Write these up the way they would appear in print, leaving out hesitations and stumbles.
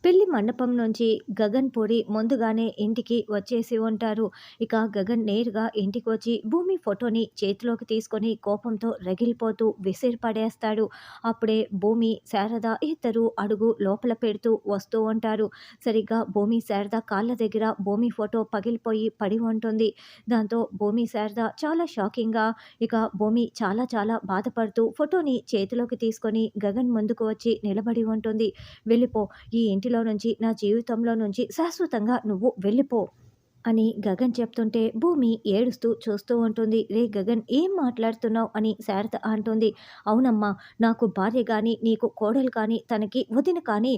పెళ్లి మండపం నుంచి గగన్ పూరి ముందుగానే ఇంటికి వచ్చేసి ఉంటారు. ఇక గగన్ నేరుగా ఇంటికొచ్చి భూమి ఫోటోని చేతిలోకి తీసుకొని కోపంతో రగిలిపోతూ విసిరి పడేస్తాడు. అప్పుడే భూమి, శారద ఇద్దరు అడుగు లోపల పెడుతూ వస్తూ ఉంటారు. సరిగ్గా భూమి, శారద కాళ్ళ దగ్గర భూమి ఫోటో పగిలిపోయి పడి ఉంటుంది. దాంతో భూమి, శారద చాలా షాకింగ్‌గా ఇక భూమి చాలా చాలా బాధపడుతూ ఫోటోని చేతిలోకి తీసుకొని గగన్ ముందుకు వచ్చి నిలబడి ఉంటుంది. "వెళ్ళిపో. ఈ ఇంటిలో నుంచి నా జీవితంలో నుంచి శాశ్వతంగా నువ్వు వెళ్ళిపో" అని గగన్ చెప్తుంటే భూమి ఏడుస్తూ చూస్తూ ఉంటుంది. "రే గగన్, ఏం మాట్లాడుతున్నావు" అని శారద అంటుంది. "అవునమ్మా, నాకు భార్య కానీ నీకు కోడలు కానీ తనకి వదిన కానీ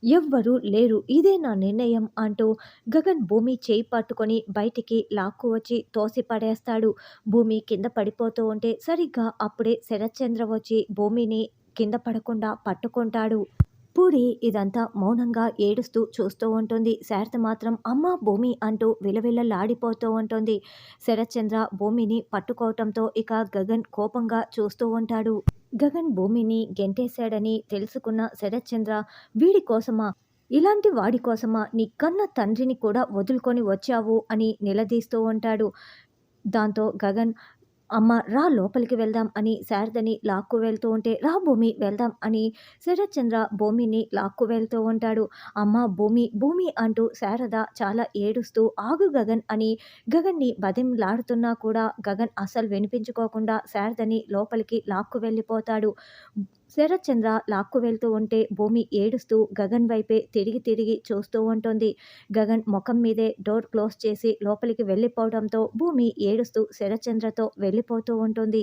ఎవ్వరూ లేరు. ఇదే నా నిర్ణయం" అంటూ గగన్ భూమి చేయి పట్టుకొని బయటికి లాక్కు వచ్చి తోసి పడేస్తాడు. భూమి కింద పడిపోతూ ఉంటే సరిగ్గా అప్పుడే శరత్చంద్ర వచ్చి భూమిని కింద పడకుండా పట్టుకుంటాడు. పూరి ఇదంతా మౌనంగా ఏడుస్తూ చూస్తూ ఉంటుంది. శారద మాత్రం "అమ్మా భూమి" అంటూ విలవిలలాడిపోతూ ఉంటుంది. శరత్చంద్ర భూమిని పట్టుకోవటంతో ఇక గగన్ కోపంగా చూస్తూ ఉంటాడు. గగన్ భూమిని గెంటేశాడని తెలుసుకున్న శరత్చంద్ర "వీడి కోసమా? ఇలాంటి వాడి కోసమా నీ కన్న తండ్రిని కూడా వదులుకొని వచ్చావు" అని నిలదీస్తూ ఉంటాడు. దాంతో గగన్ "అమ్మ రా లోపలికి వెళ్దాం" అని శారదని లాక్కు వెళ్తూ ఉంటే "రా భూమి వెళ్దాం" అని శరత్చంద్ర భూమిని లాక్కు వెళ్తూ ఉంటాడు. "అమ్మ భూమి భూమి" అంటూ శారద చాలా ఏడుస్తూ "ఆగు గగన్" అని గగన్ని బతిమలాడుతున్నా కూడా గగన్ అస్సలు వినిపించుకోకుండా శారదని లోపలికి లాక్కు వెళ్ళిపోతాడు. శరత్చంద్ర లాక్కు వెళ్తూ ఉంటే భూమి ఏడుస్తూ గగన్ వైపే తిరిగి తిరిగి చూస్తూ ఉంటుంది. గగన్ ముఖం మీదే డోర్ క్లోజ్ చేసి లోపలికి వెళ్ళిపోవడంతో భూమి ఏడుస్తూ శరత్చంద్రతో వెళ్ళిపోతూ ఉంటుంది.